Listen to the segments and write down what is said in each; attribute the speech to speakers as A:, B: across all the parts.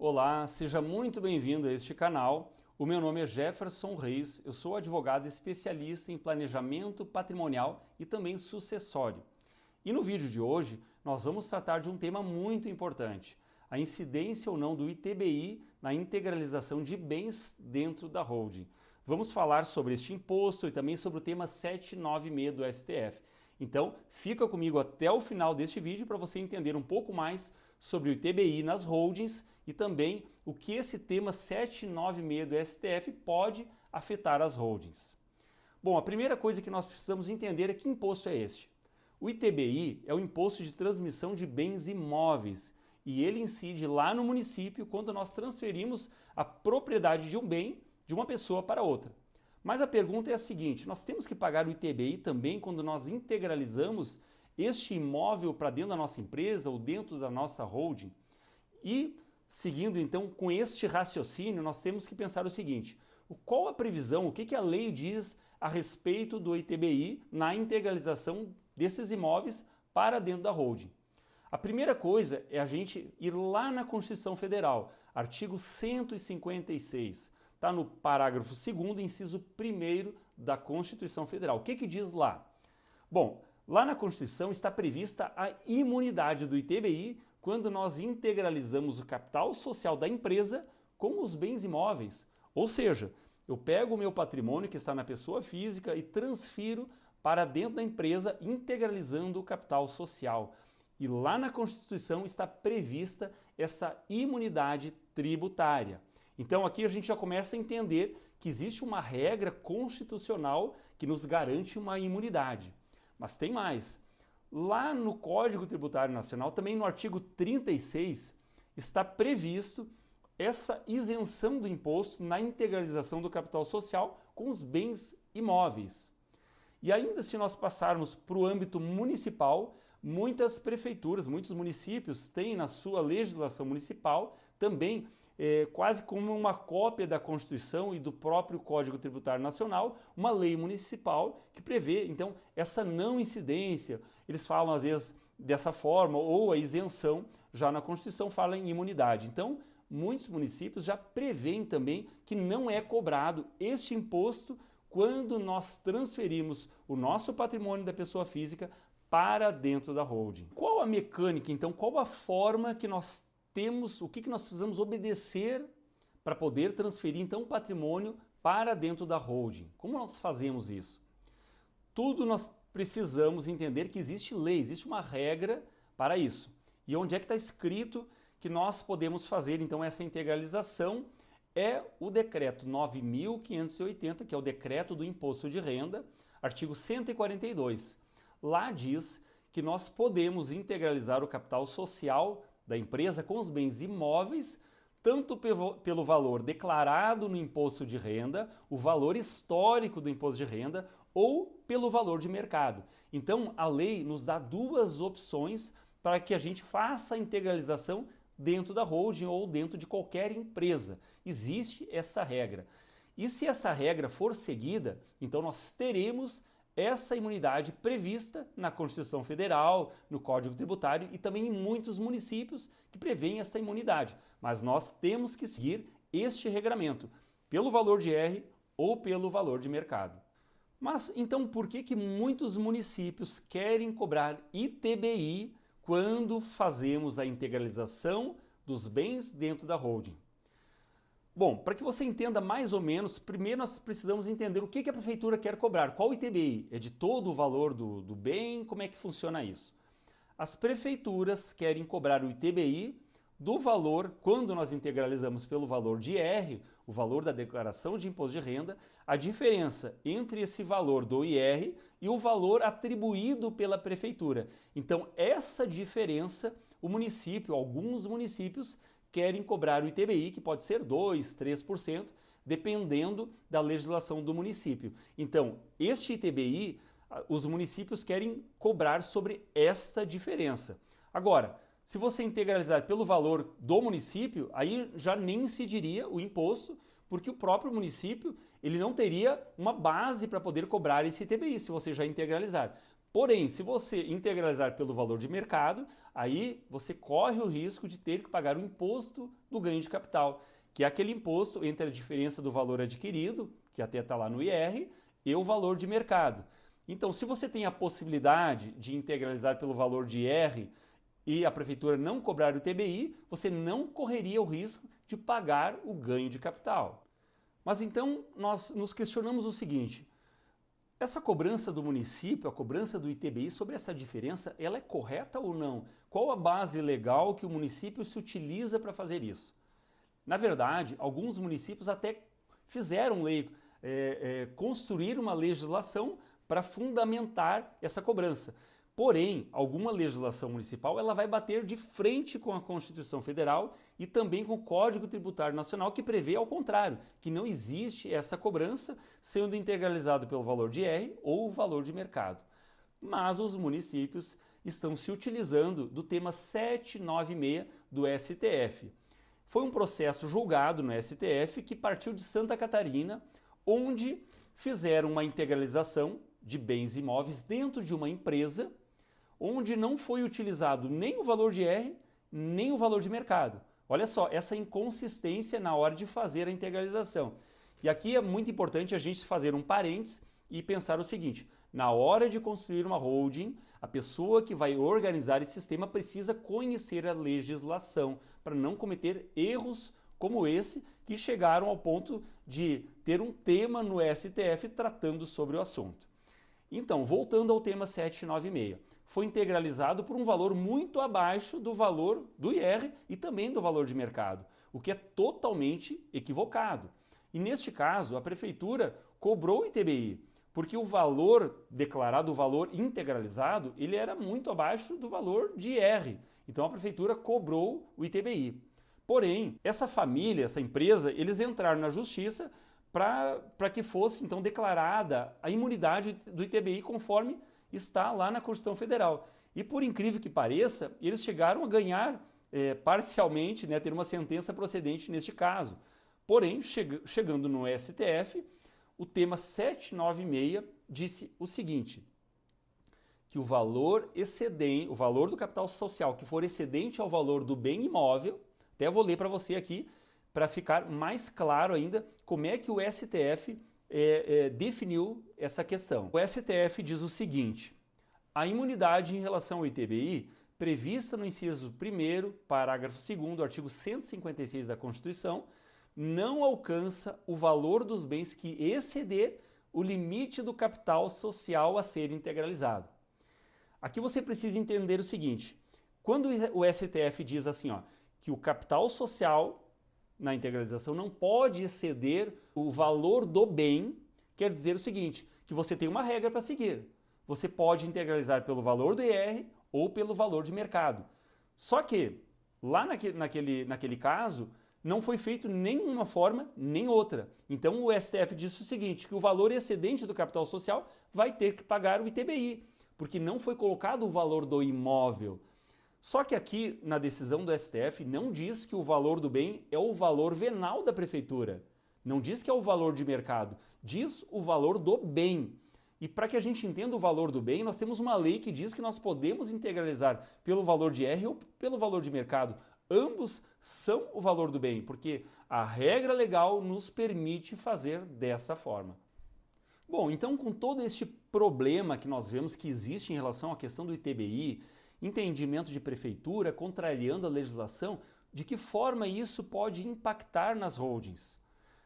A: Olá, seja muito bem-vindo a este canal. O meu nome é Jefferson Reis, eu sou advogado especialista em planejamento patrimonial e também sucessório. E no vídeo de hoje nós vamos tratar de um tema muito importante, a incidência ou não do ITBI na integralização de bens dentro da holding. Vamos falar sobre este imposto e também sobre o tema 796 do STF. Então, fica comigo até o final deste vídeo para você entender um pouco mais sobre o ITBI nas holdings e também o que esse tema 796 do STF pode afetar as holdings. Bom, a primeira coisa que nós precisamos entender é que imposto é este. O ITBI é o Imposto de Transmissão de Bens Imóveis e ele incide lá no município quando nós transferimos a propriedade de um bem de uma pessoa para outra. Mas a pergunta é a seguinte, nós temos que pagar o ITBI também quando nós integralizamos este imóvel para dentro da nossa empresa ou dentro da nossa holding? E seguindo então com este raciocínio, nós temos que pensar o seguinte, qual a previsão, o que a lei diz a respeito do ITBI na integralização desses imóveis para dentro da holding? A primeira coisa é a gente ir lá na Constituição Federal, artigo 156, está no parágrafo 2º, inciso 1º da Constituição Federal. O que diz lá? Bom, lá na Constituição está prevista a imunidade do ITBI quando nós integralizamos o capital social da empresa com os bens imóveis. Ou seja, eu pego o meu patrimônio que está na pessoa física e transfiro para dentro da empresa, integralizando o capital social. E lá na Constituição está prevista essa imunidade tributária. Então aqui a gente já começa a entender que existe uma regra constitucional que nos garante uma imunidade. Mas tem mais. Lá no Código Tributário Nacional, também no artigo 36, está previsto essa isenção do imposto na integralização do capital social com os bens imóveis. E ainda se nós passarmos para o âmbito municipal, muitas prefeituras, muitos municípios têm na sua legislação municipal também quase como uma cópia da Constituição e do próprio Código Tributário Nacional, uma lei municipal que prevê, então, essa não incidência. Eles falam às vezes dessa forma, ou a isenção, já na Constituição fala em imunidade. Então, muitos municípios já prevêem também que não é cobrado este imposto quando nós transferimos o nosso patrimônio da pessoa física para dentro da holding. Qual a mecânica, então? Qual a forma que nós temos, o que nós precisamos obedecer para poder transferir, então, o patrimônio para dentro da holding? Como nós fazemos isso? Tudo nós precisamos entender que existe lei, existe uma regra para isso. E onde é que está escrito que nós podemos fazer, então, essa integralização? É o decreto 9.580, que é o decreto do imposto de renda, artigo 142. Lá diz que nós podemos integralizar o capital social da empresa com os bens imóveis, tanto pelo valor declarado no imposto de renda, o valor histórico do imposto de renda, ou pelo valor de mercado. Então, a lei nos dá duas opções para que a gente faça a integralização dentro da holding ou dentro de qualquer empresa. Existe essa regra. E se essa regra for seguida, então nós teremos essa imunidade prevista na Constituição Federal, no Código Tributário e também em muitos municípios que prevêem essa imunidade. Mas nós temos que seguir este regramento, pelo valor de R ou pelo valor de mercado. Mas então por que muitos municípios querem cobrar ITBI quando fazemos a integralização dos bens dentro da holding? Bom, para que você entenda mais ou menos, primeiro nós precisamos entender o que a prefeitura quer cobrar. Qual o ITBI? É de todo o valor do bem? Como é que funciona isso? As prefeituras querem cobrar o ITBI do valor, quando nós integralizamos pelo valor de IR, o valor da declaração de imposto de renda, a diferença entre esse valor do IR e o valor atribuído pela prefeitura. Então, essa diferença, o município, alguns municípios, querem cobrar o ITBI, que pode ser 2%, 3%, dependendo da legislação do município. Então, este ITBI, os municípios querem cobrar sobre essa diferença. Agora, se você integralizar pelo valor do município, aí já nem incidiria o imposto, porque o próprio município ele não teria uma base para poder cobrar esse ITBI, se você já integralizar. Porém, se você integralizar pelo valor de mercado, aí você corre o risco de ter que pagar o imposto do ganho de capital, que é aquele imposto entre a diferença do valor adquirido, que até está lá no IR, e o valor de mercado. Então, se você tem a possibilidade de integralizar pelo valor de IR e a prefeitura não cobrar o ITBI, você não correria o risco de pagar o ganho de capital. Mas então nós nos questionamos o seguinte: essa cobrança do município, a cobrança do ITBI sobre essa diferença, ela é correta ou não? Qual a base legal que o município se utiliza para fazer isso? Na verdade, alguns municípios até fizeram lei, construíram uma legislação para fundamentar essa cobrança. Porém, alguma legislação municipal ela vai bater de frente com a Constituição Federal e também com o Código Tributário Nacional, que prevê ao contrário, que não existe essa cobrança sendo integralizado pelo valor de IR ou o valor de mercado. Mas os municípios estão se utilizando do tema 796 do STF. Foi um processo julgado no STF que partiu de Santa Catarina, onde fizeram uma integralização de bens imóveis dentro de uma empresa, onde não foi utilizado nem o valor de IR, nem o valor de mercado. Olha só, essa inconsistência na hora de fazer a integralização. E aqui é muito importante a gente fazer um parênteses e pensar o seguinte: na hora de construir uma holding, a pessoa que vai organizar esse sistema precisa conhecer a legislação para não cometer erros como esse que chegaram ao ponto de ter um tema no STF tratando sobre o assunto. Então, voltando ao tema 796, foi integralizado por um valor muito abaixo do valor do IR e também do valor de mercado, o que é totalmente equivocado. E neste caso, a prefeitura cobrou o ITBI, porque o valor declarado, o valor integralizado, ele era muito abaixo do valor de IR. Então a prefeitura cobrou o ITBI. Porém, essa família, essa empresa, eles entraram na justiça para que fosse então declarada a imunidade do ITBI conforme está lá na Constituição Federal. E por incrível que pareça, eles chegaram a ganhar parcialmente, ter uma sentença procedente neste caso. Porém, chegando no STF, o tema 796 disse o seguinte: que o valor excedente, o valor do capital social que for excedente ao valor do bem imóvel, até vou ler para você aqui, para ficar mais claro ainda como é que o STF definiu essa questão. O STF diz o seguinte: a imunidade em relação ao ITBI, prevista no inciso 1º, parágrafo 2º, do artigo 156 da Constituição, não alcança o valor dos bens que exceder o limite do capital social a ser integralizado. Aqui você precisa entender o seguinte: quando o STF diz assim, que o capital social na integralização não pode exceder o valor do bem, quer dizer o seguinte, que você tem uma regra para seguir. Você pode integralizar pelo valor do IR ou pelo valor de mercado. Só que, lá naquele caso, não foi feito nenhuma forma nem outra. Então o STF disse o seguinte, que o valor excedente do capital social vai ter que pagar o ITBI, porque não foi colocado o valor do imóvel. Só que aqui, na decisão do STF, não diz que o valor do bem é o valor venal da prefeitura. Não diz que é o valor de mercado, diz o valor do bem. E para que a gente entenda o valor do bem, nós temos uma lei que diz que nós podemos integralizar pelo valor de R ou pelo valor de mercado. Ambos são o valor do bem, porque a regra legal nos permite fazer dessa forma. Bom, então com todo este problema que nós vemos que existe em relação à questão do ITBI, entendimento de prefeitura, contrariando a legislação, de que forma isso pode impactar nas holdings?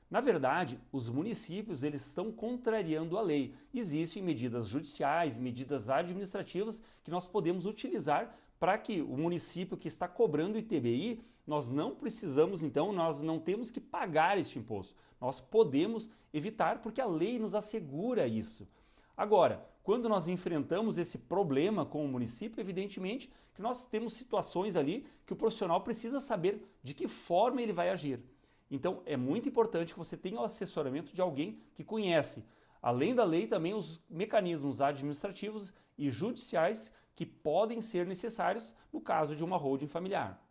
A: Na verdade, os municípios eles estão contrariando a lei. Existem medidas judiciais, medidas administrativas que nós podemos utilizar para que o município que está cobrando o ITBI, nós não precisamos, então, nós não temos que pagar este imposto. Nós podemos evitar porque a lei nos assegura isso. Agora, quando nós enfrentamos esse problema com o município, evidentemente que nós temos situações ali que o profissional precisa saber de que forma ele vai agir. Então, é muito importante que você tenha o assessoramento de alguém que conhece, além da lei, também os mecanismos administrativos e judiciais que podem ser necessários no caso de uma holding familiar.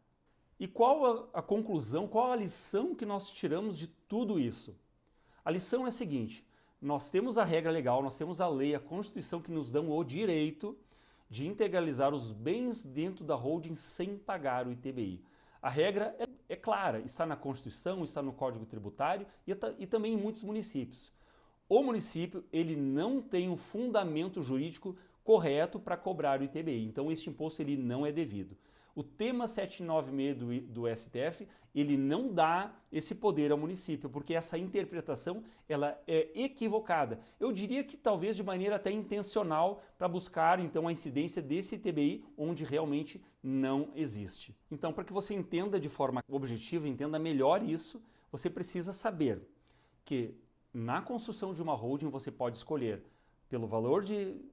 A: E qual a conclusão, qual a lição que nós tiramos de tudo isso? A lição é a seguinte: nós temos a regra legal, nós temos a lei, a Constituição que nos dão o direito de integralizar os bens dentro da holding sem pagar o ITBI. A regra é clara, está na Constituição, está no Código Tributário e também em muitos municípios. O município ele não tem um fundamento jurídico correto para cobrar o ITBI, então este imposto ele não é devido. O tema 796 do STF, ele não dá esse poder ao município, porque essa interpretação ela é equivocada. Eu diria que talvez de maneira até intencional para buscar então a incidência desse ITBI onde realmente não existe. Então, para que você entenda de forma objetiva, entenda melhor isso, você precisa saber que na construção de uma holding você pode escolher pelo valor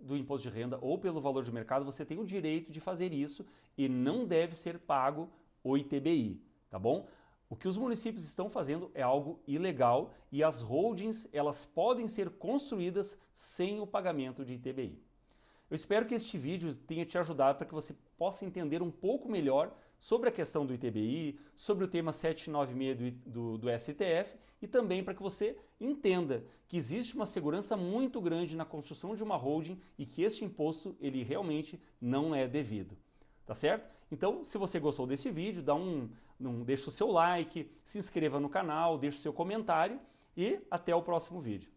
A: do imposto de renda ou pelo valor de mercado, você tem o direito de fazer isso e não deve ser pago o ITBI, tá bom? O que os municípios estão fazendo é algo ilegal e as holdings elas podem ser construídas sem o pagamento de ITBI. Eu espero que este vídeo tenha te ajudado para que você possa entender um pouco melhor sobre a questão do ITBI, sobre o tema 796 do STF e também para que você entenda que existe uma segurança muito grande na construção de uma holding e que este imposto ele realmente não é devido. Tá certo? Então, se você gostou desse vídeo, deixa o seu like, se inscreva no canal, deixe o seu comentário e até o próximo vídeo.